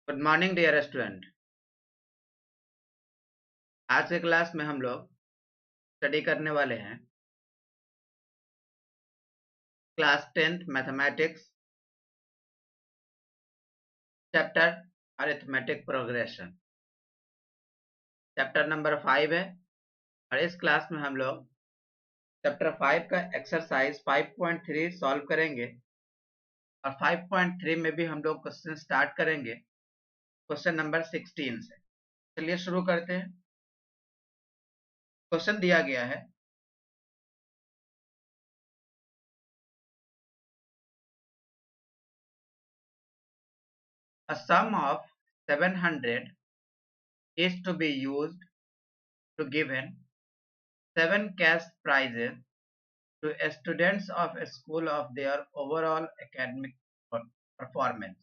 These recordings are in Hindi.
Good morning dear student. आज के क्लास में हम लोग स्टडी करने वाले हैं class 10th mathematics chapter arithmetic progression. Chapter number 5 है और इस क्लास में हम लोग चैप्टर 5 का एक्सरसाइज 5.3 सॉल्व करेंगे और 5.3 में भी हम लोग क्वेश्चन स्टार्ट करेंगे क्वेश्चन नंबर 16 से। चलिए शुरू करते हैं। क्वेश्चन दिया गया है, a sum of 700 is to be used to given 7 cash prizes to students of a school of their overall academic performance.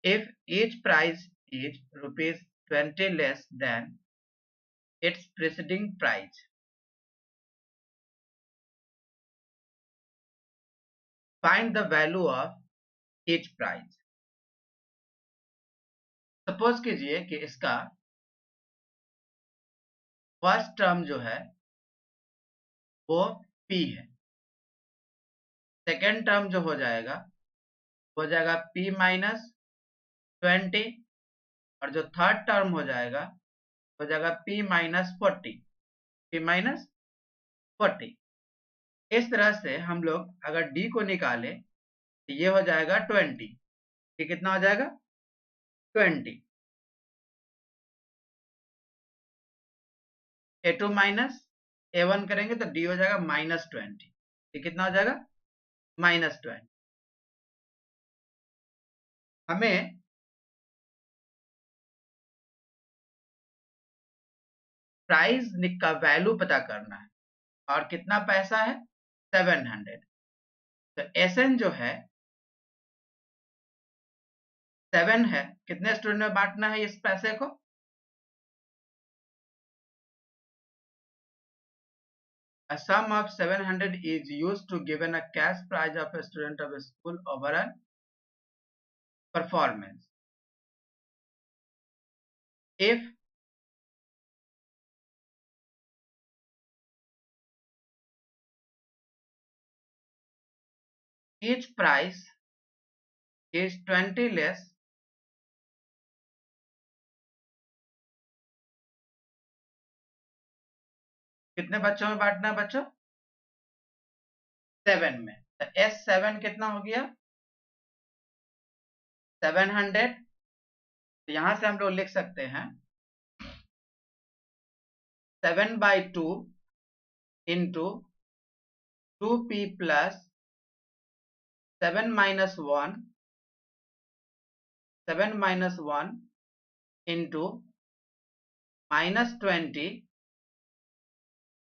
If each prize is rupees 20 less than its preceding prize, find the value of each prize. Suppose कीजिए कि इसका फर्स्ट टर्म जो है वो P है, सेकेंड टर्म जो हो जाएगा P माइनस 20 और जो थर्ड टर्म हो जाएगा P माइनस 40, P माइनस 40। इस तरह से हम लोग अगर D को निकालें तो ये हो जाएगा 20। ये कितना हो जाएगा 20। A2 माइनस A1 करेंगे तो D हो जाएगा माइनस 20। ये कितना हो जाएगा माइनस 20। हमें प्राइस का वैल्यू पता करना है और कितना पैसा है 700। तो SN जो है 7 है, कितने स्टूडेंट में बांटना है इस पैसे को? A sum of 700 is used to given a cash prize of a student of a school overall performance. If each price is 20 less कितने बच्चों में बांटना है बच्चों? 7 में। तो S7 कितना हो गया 700। तो यहां से हम लोग लिख सकते हैं 7/2 into 2P plus 7 minus 1 into minus 20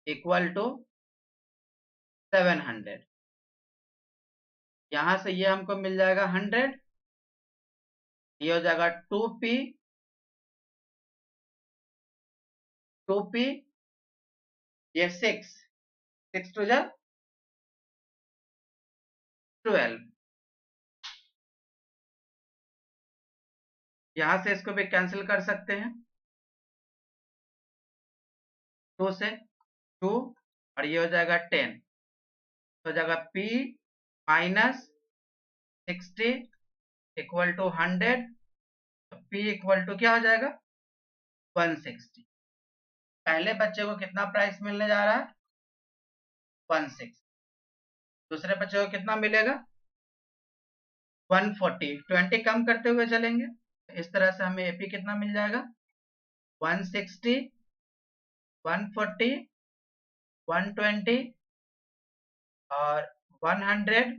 equal to 700। यहां से ये हमको मिल जाएगा 100, ये हो जाएगा 2P ये 6 टू जा 12। यहां से इसको भी कैंसिल कर सकते हैं, 2 से 2 और ये हो जाएगा 10। तो हो जाएगा P माइनस 60 इक्वल टू 100। तो P इक्वल टू क्या हो जाएगा 160। पहले बच्चे को कितना प्राइस मिलने जा रहा है 16। दूसरे बच्चे को कितना मिलेगा 140। 20 कम करते हुए चलेंगे, इस तरह से हमें AP कितना मिल जाएगा 160, 140, 120 और 100,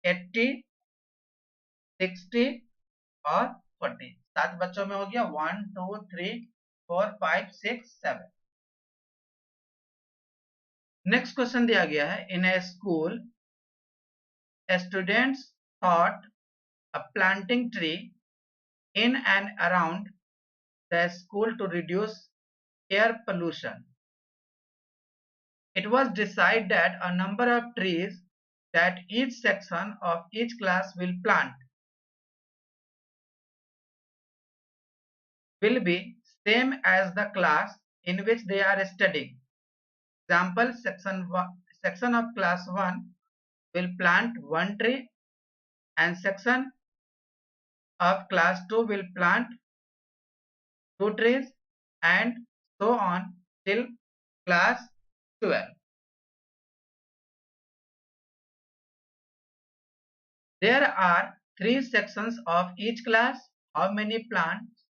80, 60 और 40। 7 बच्चों में हो गया 1 2 3 4 5 6 7। नेक्स्ट क्वेश्चन दिया गया है, इन ए school students thought a planting tree in and around the school to reduce air pollution. It was decided that a number of trees that each section of each class will plant will be same as the class in which they are studying. Example, section of class 1 will plant 1 tree and section of class 2 will plant 2 trees and so on till class 12. There are 3 sections of each class. How many plants,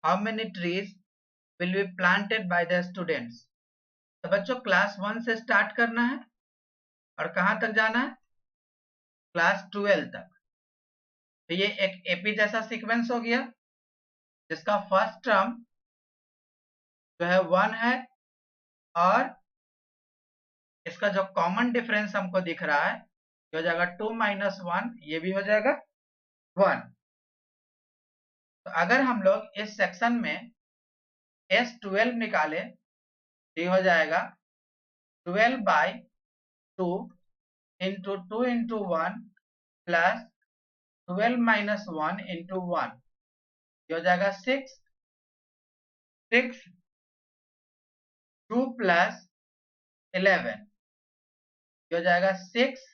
how many trees will be planted by the students? तो बच्चों क्लास 1 से स्टार्ट करना है और कहां तक जाना है? क्लास 12 तक। तो ये एक एपी जैसा सीक्वेंस हो गया जिसका फर्स्ट टर्म जो है 1 है और इसका जो कॉमन डिफरेंस हमको दिख रहा है ये हो जाएगा 2 माइनस 1, ये भी हो जाएगा 1। तो अगर हम लोग इस सेक्शन में S12 निकाले तो ये हो जाएगा 12/2 into 2 into 1 plus 12 minus 1 into 1, ये हो जाएगा 6। 2 प्लस 11, ये हो जाएगा 6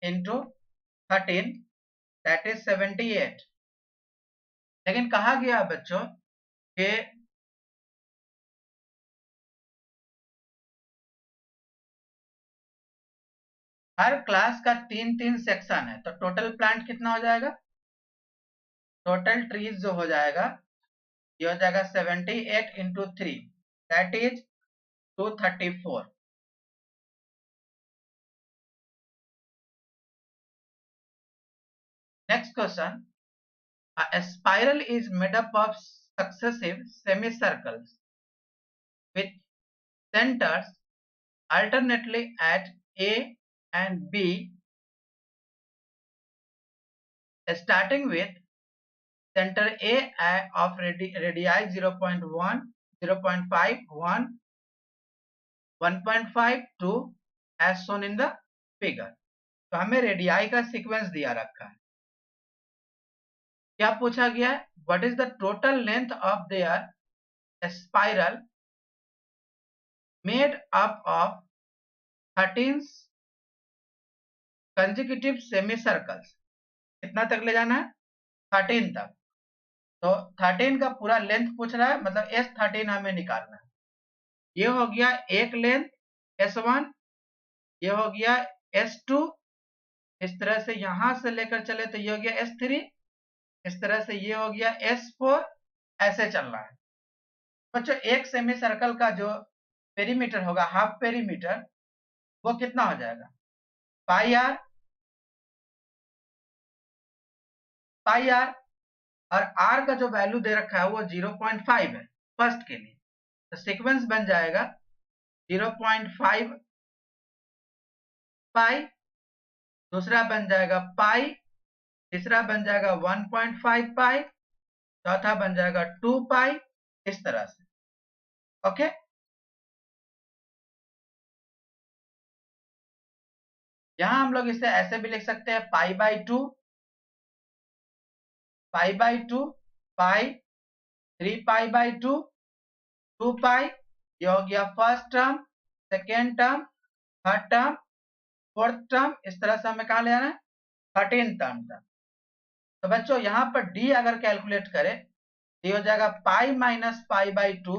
इंटू 13, दैट इज 78। लेकिन कहा गया बच्चों कि हर क्लास का 3-3 सेक्शन है, तो टोटल प्लांट कितना हो जाएगा? टोटल ट्रीज जो हो जाएगा ये हो जाएगा 78 into 3, that is 234। Next question, a spiral is made up of successive semicircles with centers alternately at A and B, starting with center A of radii 0.1, 0.5, 1, 1.5, 2 as shown in the figure। तो हमें रेडियाई का सीक्वेंस दिया रखा है। क्या पूछा गया है? What is the total length of their spiral made up of 13 consecutive semi circles. कितना तक ले जाना है? 13 तक। तो 13 का पूरा लेंथ पूछ रहा है, मतलब S13 हमें निकालना है। ये हो गया एक लेंथ S1, ये हो गया S2, इस तरह से यहां से लेकर चले तो ये हो गया S3, इस तरह से ये हो गया S4, ऐसे चल रहा है। बच्चों एक सेमी सर्कल का जो पेरीमीटर होगा, हाफ पेरीमीटर, वो कितना हो जाएगा? पाई आर, और आर का जो वैल्यू दे रखा है वो 0.5 है फर्स्ट के लिए। तो सीक्वेंस बन जाएगा 0.5 पाई, दूसरा बन जाएगा पाई, तीसरा बन जाएगा 1.5 पाई, चौथा बन जाएगा 2 पाई, इस तरह से। ओके, यहां हम लोग इसे ऐसे भी लिख सकते हैं π/2, π/2, पाई, 3π/2, 2 पाई, ये हो गया first term, second term, third term, fourth term, इस तरह से हमें कहा ले जाना है 13 टर्म तक। तो बच्चों यहां पर डी अगर कैलकुलेट करें ये हो जाएगा पाई माइनस π/2,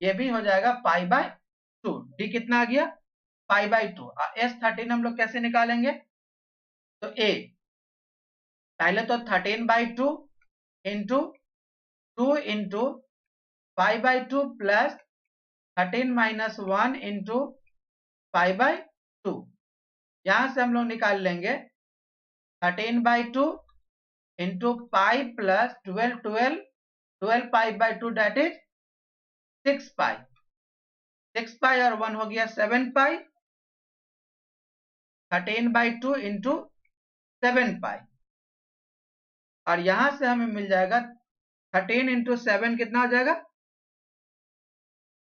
ये भी हो जाएगा π/2। डी कितना आ गया? π/2। S13 हम लोग कैसे निकालेंगे? तो ए पहले तो 13/2 into 2 into π/2 plus 13 minus 1 into π/2। यहां से हम लोग निकाल लेंगे 13/2 into pi plus 12 π/2, that is 6 pi. 6 pi और 1 हो गया 7 पाई, 13/2 इंटू 7 पाई, और यहां से हमें मिल जाएगा 13 इंटू 7 कितना हो जाएगा?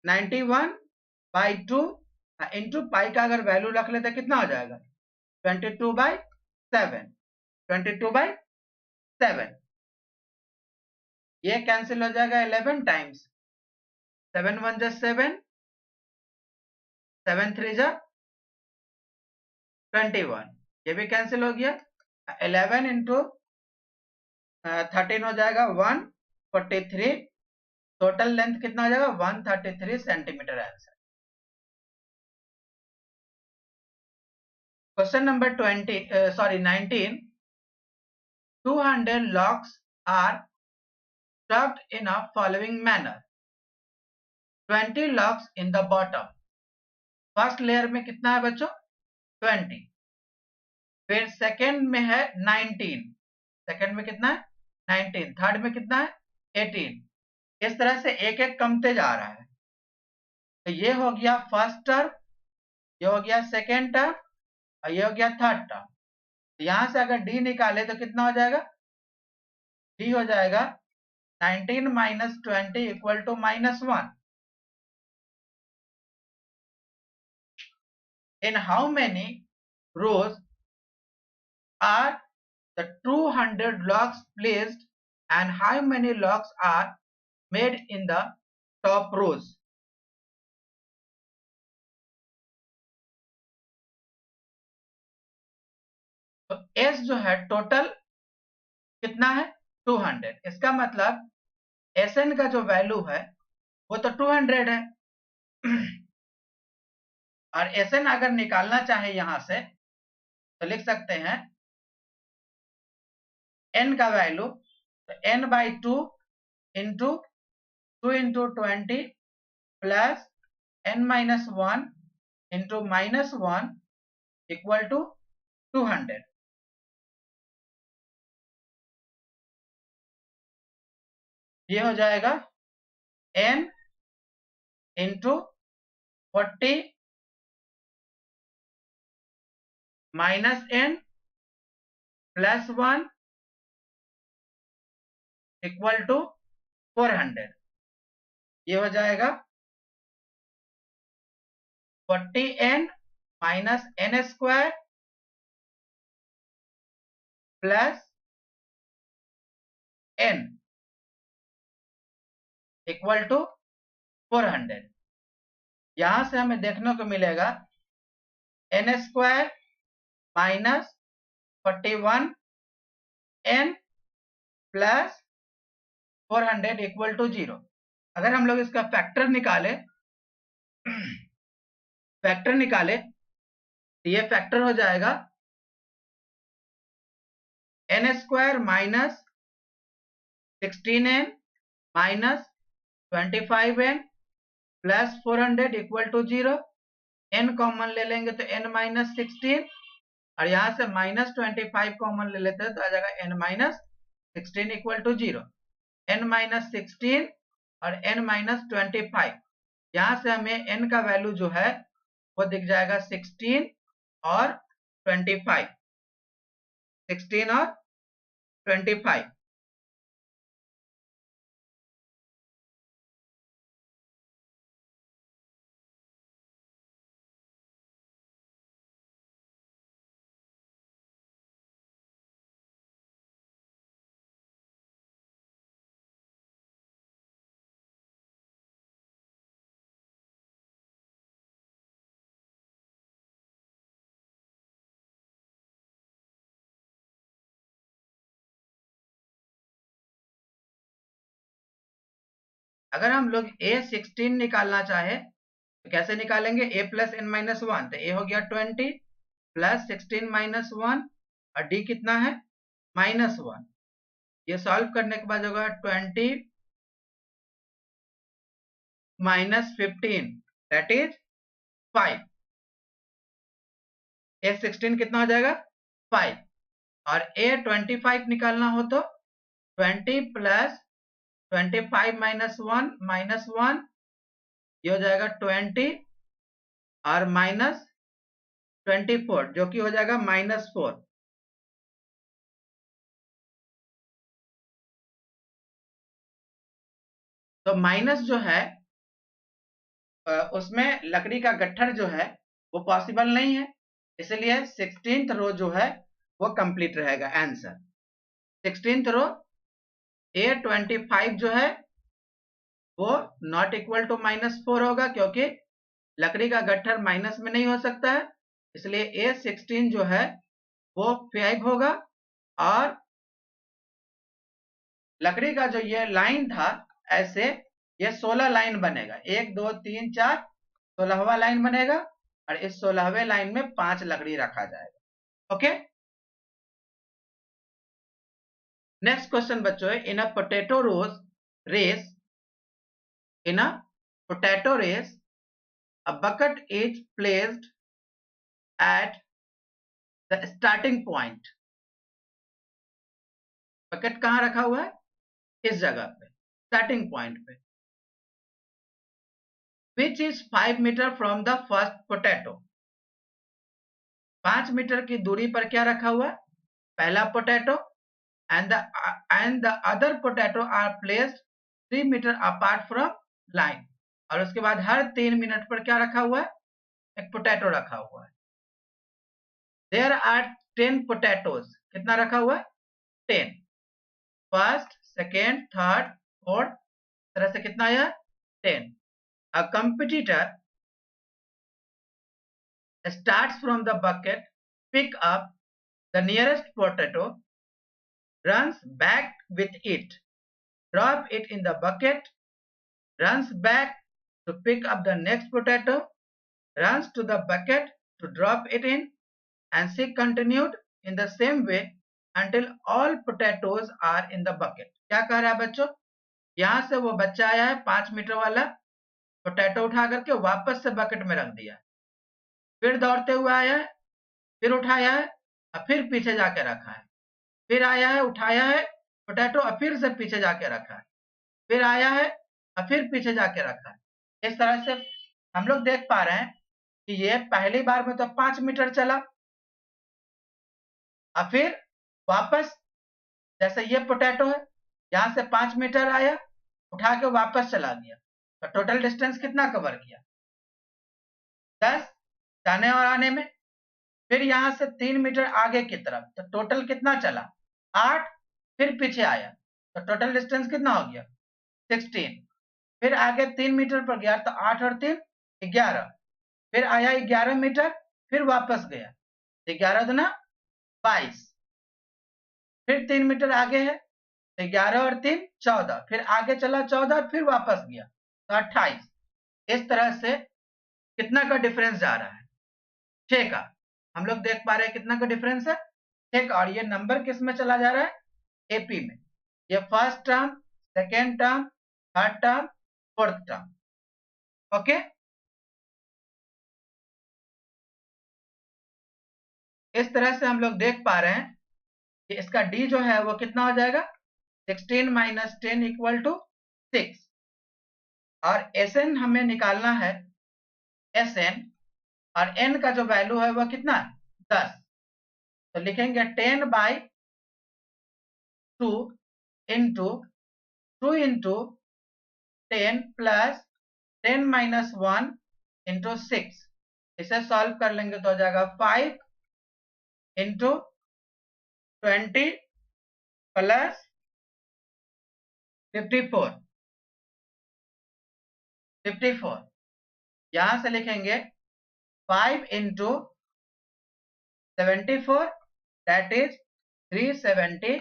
91/2 इंटू पाई का अगर वैल्यू रख लेते कितना हो जाएगा? 22/7, 22/7। ये कैंसिल हो जाएगा 11 टाइम्स 7 1 जा 7 7 3 जा 21, ये भी कैंसिल हो गया। 11 इंटू 13 हो जाएगा 143, टोटल लेंथ कितना हो जाएगा 133 centimetre answer. Question number 19, 200 logs are stuffed in a following manner, 20 logs in the bottom। First layer में कितना है बच्चों 20, फिर सेकेंड में है 19, सेकेंड में कितना है 19, थर्ड में कितना है 18, इस तरह से एक एक कमते जा रहा है। तो ये हो गया फर्स्ट टर्म, ये हो गया सेकेंड टर्म और ये हो गया थर्ड टर्म। तो यहां से अगर डी निकाले तो कितना हो जाएगा, डी हो जाएगा 19 minus 20 equal to -1। In how many rows are the 200 logs placed and how many logs are made in the top rows? तो S जो है टोटल कितना है 200, इसका मतलब Sn का जो वैल्यू है वो तो 200 है। और Sn अगर निकालना चाहे यहां से तो लिख सकते हैं n का वैल्यू तो n/2 into 2 into 20 plus n-1 into -1 equal to 200। ये हो जाएगा n into 40 minus n plus 1 equal to 400। ये हो जाएगा 40n minus n square plus n equal to 400। यहां से हमें देखने को मिलेगा n square minus 41 n plus 400 equal to 0। अगर हम लोग इसका फैक्टर निकाले तो ये फैक्टर हो जाएगा n square minus 16n minus 25n plus 400 equal to 0। n common ले लेंगे तो n माइनस 16 और यहां से -25 कॉमन ले लेते हैं तो आ जाएगा n minus 16 equal to 0। n minus 16 और n माइनस 25, यहां से हमें n का वैल्यू जो है वो दिख जाएगा 16 और 25, 16 और 25। अगर हम लोग A16 निकालना चाहे तो कैसे निकालेंगे, a प्लस n माइनस 1, तो a हो गया 20 प्लस 16 माइनस 1 और d कितना है -1। ये सॉल्व करने के बाद होगा 20 माइनस 15 दैट इज 5। A16 कितना हो जाएगा 5 और A25 निकालना हो तो 20 प्लस 25 माइनस 1 ये हो जाएगा 20 और माइनस 24 जो कि हो जाएगा -4। तो माइनस जो है उसमें लकड़ी का गट्ठर जो है वो पॉसिबल नहीं है, इसलिए 16th रो जो है वो कंप्लीट रहेगा आंसर। 16th रो A25 जो है वो नॉट इक्वल टू -4 होगा, क्योंकि लकड़ी का गट्ठर माइनस में नहीं हो सकता है, इसलिए A16 जो है वो 5 होगा। और लकड़ी का जो ये लाइन था, ऐसे ये 16 लाइन बनेगा, 1 2 3 4, 16वां लाइन बनेगा, और इस 16वें लाइन में 5 लकड़ी रखा जाएगा। ओके, नेक्स्ट क्वेश्चन बच्चों है, in a potato race, in a potato race a bucket is placed at the starting point। Bucket कहां रखा हुआ है? इस जगह पे, स्टार्टिंग पॉइंट पे। which is 5 metre from the first potato. 5 metre की दूरी पर क्या रखा हुआ है? पहला potato, and the other potato are placed 3 metre apart from line। और उसके बाद हर 3 मिनट पर क्या रखा हुआ है? एक पोटैटो रखा हुआ है। There are 10 potatoes. कितना रखा हुआ है? 10। फर्स्ट, सेकेंड, थर्ड, फोर्थ, तरह से कितना आया? 10। अ competitor starts from the bucket, pick up the nearest potato, runs back with it, drop it in the bucket, runs back to pick up the next potato, runs to the bucket to drop it in, and she continued in the same way until all potatoes are in the bucket। क्या कह रहा है बच्चों? यहां से वो बच्चा आया है, 5 मीटर वाला पोटैटो उठा करके वापस से बकेट में रख दिया, फिर दौड़ते हुए आया है, फिर उठाया है और फिर पीछे जाके रखा है, फिर आया है, उठाया है पोटैटो और फिर से पीछे जाके रखा है, फिर आया है और फिर पीछे जाके रखा है। इस तरह से हम लोग देख पा रहे हैं कि ये पहली बार में तो 5 मीटर चला और फिर वापस, जैसे ये पोटैटो है, यहां से 5 मीटर आया, उठा के वापस चला गया, तो टोटल डिस्टेंस कितना कवर किया? 10 जाने और आने में। फिर यहां से 3 मीटर आगे की तरफ, तो टोटल कितना चला? 8। फिर पीछे आया, तो टोटल डिस्टेंस कितना हो गया? 16। फिर आगे 3 मीटर पर गया, तो 8 और 3 11। फिर आया 11 मीटर, फिर वापस गया, 11 दूना 22। फिर 3 मीटर आगे है, तो 11 और 3 14। फिर आगे चला 14, फिर वापस गया, तो 28। इस तरह से कितना का डिफरेंस जा रहा है? 6 का। हम लोग देख पा रहे हैं कितना का डिफरेंस है? 6 का। और ये नंबर किस में चला जा रहा है? एपी में। ये first term, second term, third term, fourth term. Okay, इस तरह से हम लोग देख पा रहे हैं कि इसका डी जो है वो कितना हो जाएगा? 16 - 10 इक्वल टू 6। और एसएन हमें निकालना है, एसएन, और एन का जो वैल्यू है वो कितना है? 10। तो लिखेंगे 10/2 इंटू 2 इंटू 10 प्लस 10 - 1 इंटू 6। इसे सॉल्व कर लेंगे तो हो जाएगा 5 इंटू 20 प्लस 54। यहां से लिखेंगे 5 इंटू 74, दैट इज 370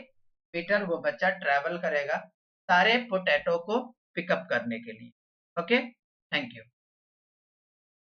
मीटर वो बच्चा ट्रेवल करेगा सारे पोटैटो को पिकअप करने के लिए। Okay, thank you.